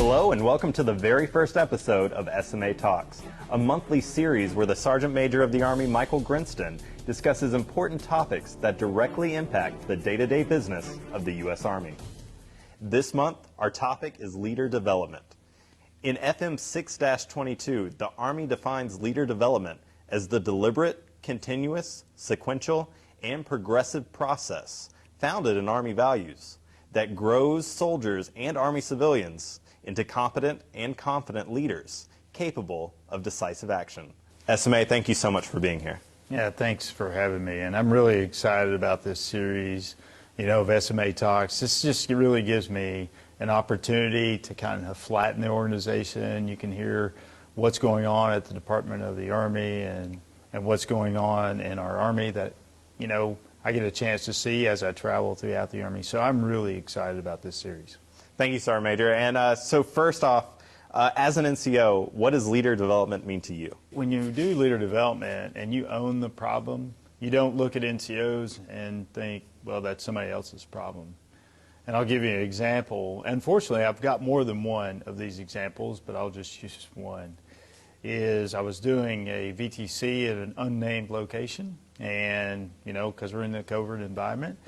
Hello and welcome to the very first episode of SMA Talks, a monthly series where the Sergeant Major of the Army, Michael Grinston, discusses important topics that directly impact the day-to-day business of the U.S. Army. This month, our topic is leader development. In FM 6-22, the Army defines leader development as the deliberate, continuous, sequential, and progressive process founded in Army values that grows soldiers and Army civilians into competent and confident leaders capable of decisive action. SMA, thank you so much for being here. Yeah, thanks for having me. And I'm really excited about this series, of SMA Talks. This just really gives me an opportunity to kind of flatten the organization. You can hear what's going on at the Department of the Army and what's going on in our Army that, I get a chance to see as I travel throughout the Army. So I'm really excited about this series. Thank you, Sergeant Major. And so first off, as an NCO, what does leader development mean to you? When you do leader development and you own the problem, you don't look at NCOs and think, well, that's somebody else's problem. And I'll give you an example. Unfortunately, I've got more than one of these examples, but I'll just use one. I was doing a VTC at an unnamed location, and, because we're in the covert environment.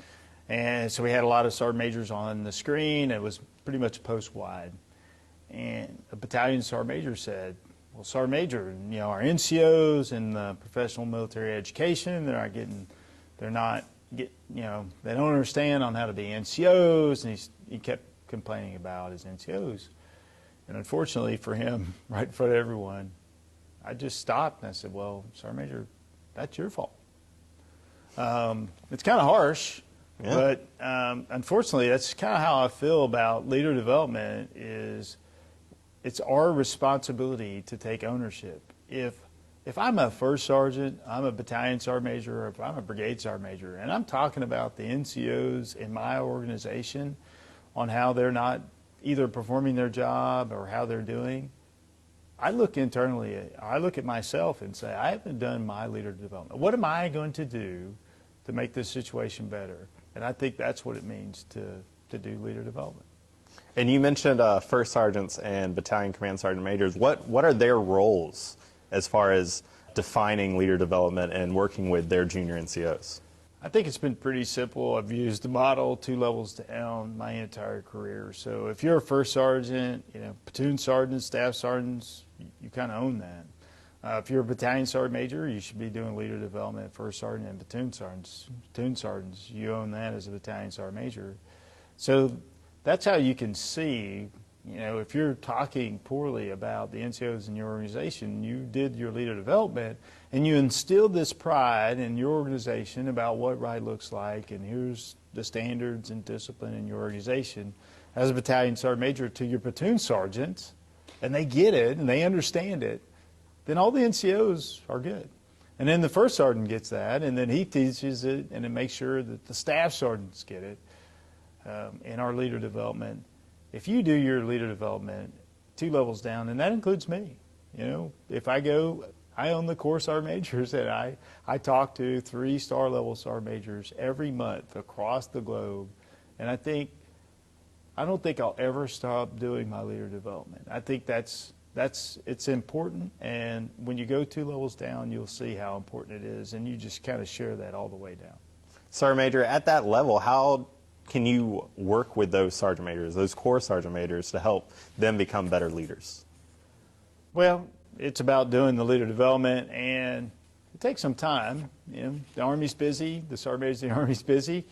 And so we had a lot of sergeant majors on the screen. It was pretty much post-wide. And a battalion sergeant major said, well, Sergeant Major, our NCOs in the professional military education, they don't understand on how to be NCOs, and he kept complaining about his NCOs. And unfortunately for him, right in front of everyone, I just stopped and I said, well, Sergeant Major, that's your fault. It's kind of harsh. Yeah. But unfortunately, that's kind of how I feel about leader development. It's our responsibility to take ownership. If I'm a first sergeant, I'm a battalion sergeant major, or if I'm a brigade sergeant major, and I'm talking about the NCOs in my organization on how they're not either performing their job or how they're doing, I look internally, I look at myself and say, I haven't done my leader development. What am I going to do to make this situation better? And I think that's what it means to do leader development. And you mentioned first sergeants and battalion command sergeant majors. What are their roles as far as defining leader development and working with their junior NCOs? I think it's been pretty simple. I've used the model 2 levels down my entire career. So if you're a first sergeant, platoon sergeants, staff sergeants, you kind of own that. If you're a battalion sergeant major, you should be doing leader development, first sergeant and platoon sergeants. Platoon sergeants, you own that as a battalion sergeant major. So that's how you can see, if you're talking poorly about the NCOs in your organization, you did your leader development and you instilled this pride in your organization about what right looks like, and here's the standards and discipline in your organization as a battalion sergeant major to your platoon sergeants, and they get it and they understand it, then all the NCOs are good. And then the first sergeant gets that, and then he teaches it, and it makes sure that the staff sergeants get it. In our leader development, if you do your leader development 2 levels down, and that includes me, if I go, I own the Corps Sergeant Majors, and I talk to 3-star level Sergeant Majors every month across the globe, and I don't think I'll ever stop doing my leader development. I think it's important, and when you go 2 levels down, you'll see how important it is, and you just kind of share that all the way down. Sergeant Major, at that level, how can you work with those sergeant majors, those Corps sergeant majors, to help them become better leaders? Well, it's about doing the leader development, and it takes some time. The Army's busy, the sergeant majors of the Army's busy,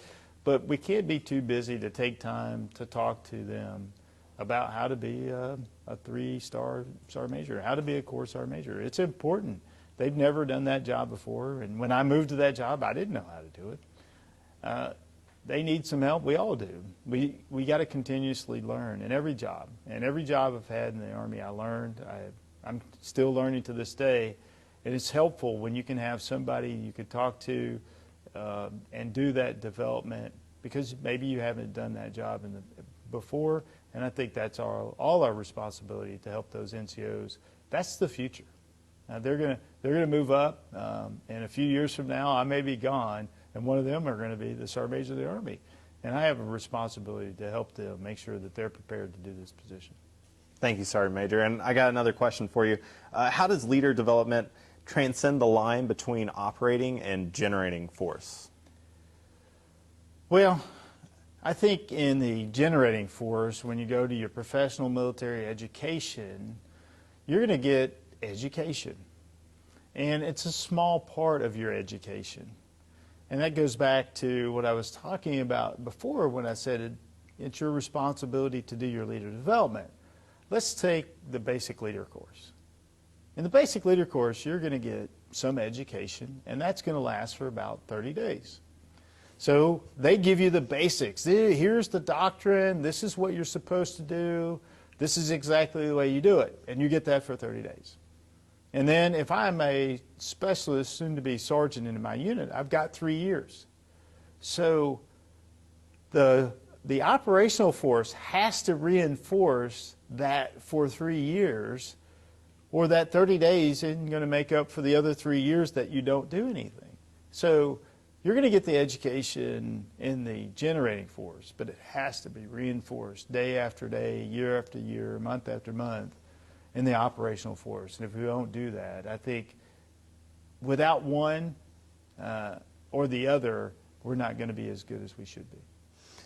but we can't be too busy to take time to talk to them about how to be a 3-star sergeant major, how to be a Corps sergeant major. It's important. They've never done that job before, and when I moved to that job, I didn't know how to do it. They need some help. We all do. We got to continuously learn in every job. And every job I've had in the Army, I learned. I'm still learning to this day. And it's helpful when you can have somebody you could talk to and do that development, because maybe you haven't done that job before. And I think that's all our responsibility to help those NCOs. That's the future. They're gonna move up. And a few years from now, I may be gone, and one of them are going to be the Sergeant Major of the Army. And I have a responsibility to help them make sure that they're prepared to do this position. Thank you, Sergeant Major. And I got another question for you. How does leader development transcend the line between operating and generating force? Well, I think in the generating force, when you go to your professional military education, you're going to get education. And it's a small part of your education. And that goes back to what I was talking about before when I said it's your responsibility to do your leader development. Let's take the basic leader course. In the basic leader course, you're going to get some education, and that's going to last for about 30 days. So they give you the basics. Here's the doctrine. This is what you're supposed to do. This is exactly the way you do it. And you get that for 30 days. And then if I'm a specialist, soon to be sergeant in my unit, I've got 3 years. So the operational force has to reinforce that for 3 years, or that 30 days isn't going to make up for the other 3 years that you don't do anything. So you're going to get the education in the generating force, but it has to be reinforced day after day, year after year, month after month in the operational force. And if we don't do that, I think without one or the other, we're not going to be as good as we should be.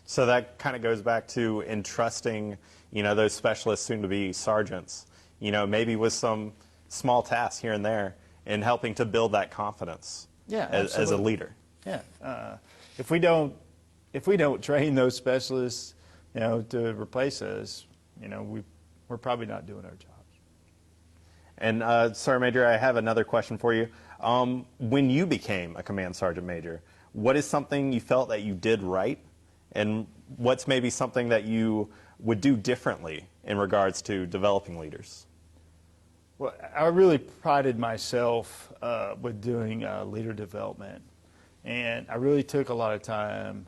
So that kind of goes back to entrusting, those specialists, soon to be sergeants, maybe with some small tasks here and there, and helping to build that confidence as a leader. Yeah. If we don't train those specialists, to replace us, we're probably not doing our jobs. And Sergeant Major, I have another question for you. When you became a command sergeant major, what is something you felt that you did right, and what's maybe something that you would do differently in regards to developing leaders? Well, I really prided myself with doing leader development, and I really took a lot of time.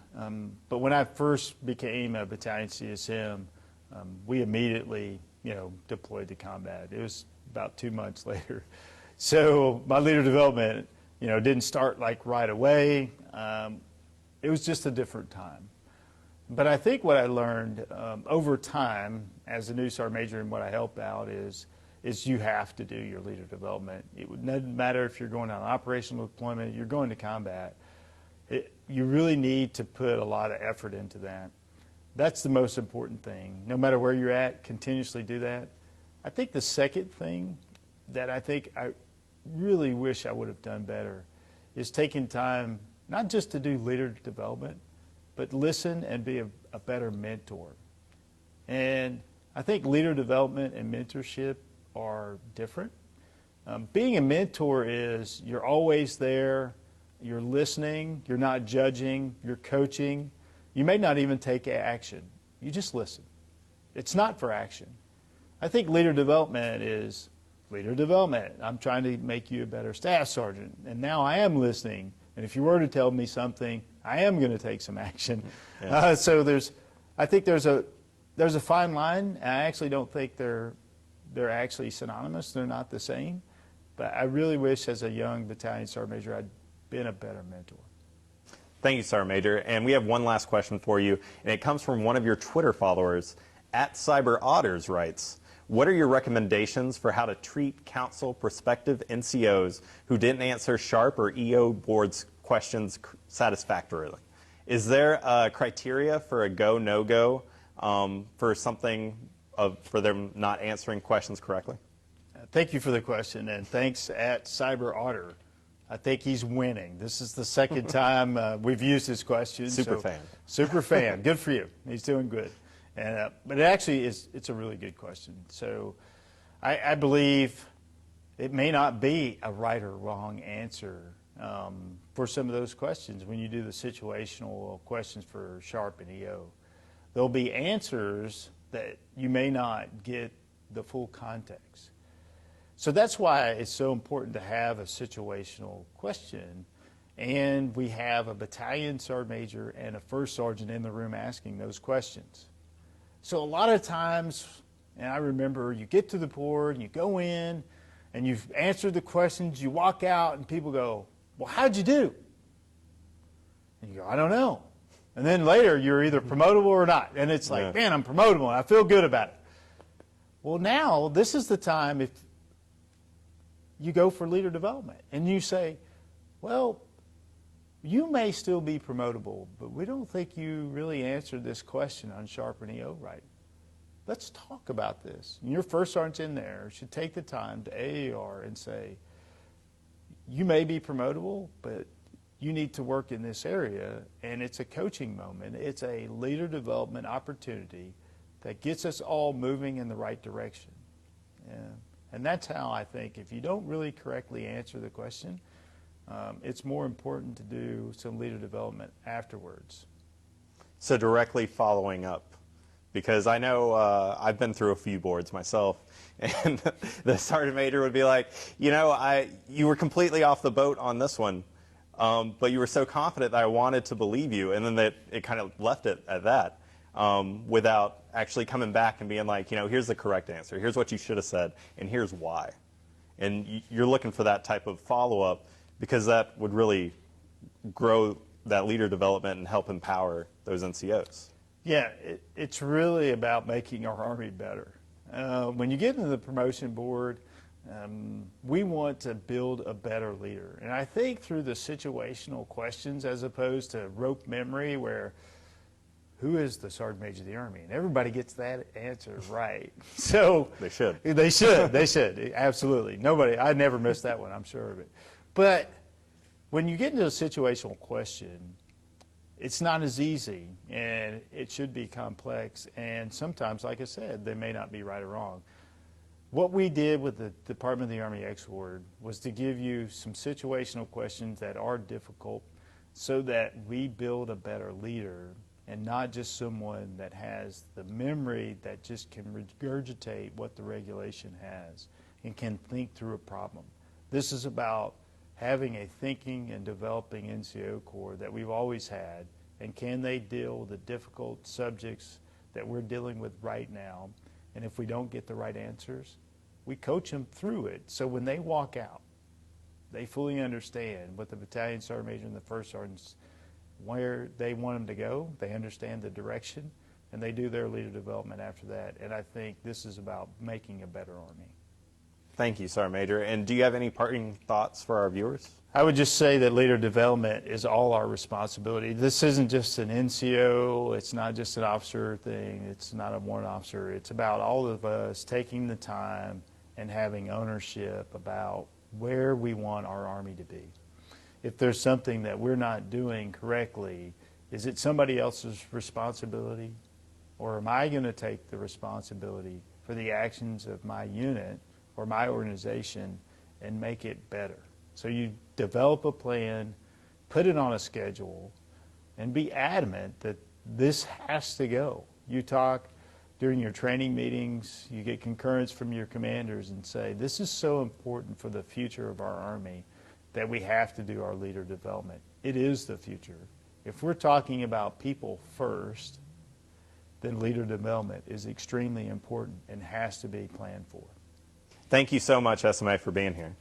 But when I first became a battalion CSM, we immediately, deployed to combat. It was about 2 months later. So my leader development, didn't start like right away. It was just a different time. But I think what I learned over time as a new sergeant major, and what I help out is you have to do your leader development. It doesn't matter if you're going on an operational deployment, you're going to combat. You really need to put a lot of effort into that. That's the most important thing. No matter where you're at, continuously do that. I think the second thing that I think I really wish I would have done better is taking time not just to do leader development, but listen and be a better mentor. And I think leader development and mentorship are different. Being a mentor is you're always there, you're listening, you're not judging, you're coaching. You may not even take action. You just listen. It's not for action. I think leader development is leader development. I'm trying to make you a better staff sergeant, and now I am listening. And if you were to tell me something, I am going to take some action. Yeah. So I think there's a fine line. I actually don't think they're actually synonymous. They're not the same. But I really wish, as a young battalion sergeant major, I'd been a better mentor. Thank you, Sergeant Major. And we have one last question for you, and it comes from one of your Twitter followers. @CyberOtters writes, what are your recommendations for how to treat counsel prospective NCOs who didn't answer SHARP or EO board's questions satisfactorily? Is there a criteria for a go, no-go for for them not answering questions correctly? Thank you for the question, and thanks @CyberOtter. I think he's winning. This is the second time we've used his question. Super fan. Super fan. Good for you. He's doing good. And, but it actually it's a really good question. So I believe it may not be a right or wrong answer for some of those questions when you do the situational questions for SHARP and EO. There'll be answers that you may not get the full context. So that's why it's so important to have a situational question, and we have a battalion sergeant major and a first sergeant in the room asking those questions. So a lot of times, and I remember you get to the board and you go in and you've answered the questions, you walk out and people go, well, how'd you do? And you go, I don't know. And then later you're either promotable or not. And it's like, man, I'm promotable and I feel good about it. Well, now this is the time if you go for leader development and you say, well, you may still be promotable, but we don't think you really answered this question on Sharp and EO right. Let's talk about this. And your first sergeant in there should take the time to AAR and say, you may be promotable, but you need to work in this area, and it's a coaching moment. It's a leader development opportunity that gets us all moving in the right direction. Yeah. And that's how I think if you don't really correctly answer the question, it's more important to do some leader development afterwards. So directly following up, because I know I've been through a few boards myself, and the sergeant major would be like, you know, you were completely off the boat on this one, but you were so confident that I wanted to believe you, and then it kind of left it at that, without actually coming back and being like, you know, here's the correct answer, here's what you should have said, and here's why. And you're looking for that type of follow-up, because that would really grow that leader development and help empower those NCOs. Yeah, it's really about making our Army better. When you get into the promotion board, we want to build a better leader. And I think through the situational questions as opposed to rote memory where who is the Sergeant Major of the Army? And everybody gets that answer right. So They should. They should, absolutely. I never missed that one, I'm sure of it. But when you get into a situational question, it's not as easy, and it should be complex, and sometimes, like I said, they may not be right or wrong. What we did with the Department of the Army X-Ward was to give you some situational questions that are difficult so that we build a better leader and not just someone that has the memory that just can regurgitate what the regulation has and can think through a problem. This is about having a thinking and developing NCO Corps that we've always had, and can they deal with the difficult subjects that we're dealing with right now, and if we don't get the right answers, we coach them through it, so when they walk out, they fully understand what the battalion sergeant major and the first sergeants, where they want them to go, they understand the direction, and they do their leader development after that, and I think this is about making a better Army. Thank you, Sergeant Major. And do you have any parting thoughts for our viewers? I would just say that leader development is all our responsibility. This isn't just an NCO, it's not just an officer thing, it's not a warrant officer. It's about all of us taking the time and having ownership about where we want our Army to be. If there's something that we're not doing correctly, is it somebody else's responsibility? Or am I going to take the responsibility for the actions of my unit or my organization and make it better? So you develop a plan, put it on a schedule, and be adamant that this has to go. You talk during your training meetings, you get concurrence from your commanders and say, this is so important for the future of our Army that we have to do our leader development. It is the future. If we're talking about people first, then leader development is extremely important and has to be planned for. Thank you so much, SMA, for being here.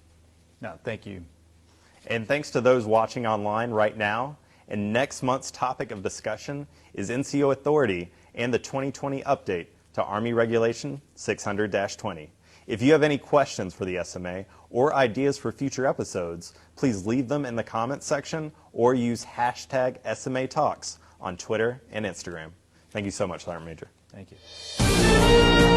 No, thank you. And thanks to those watching online right now. And next month's topic of discussion is NCO authority and the 2020 update to Army Regulation 600-20. If you have any questions for the SMA or ideas for future episodes, please leave them in the comments section or use hashtag SMA Talks on Twitter and Instagram. Thank you so much, Sergeant Major. Thank you.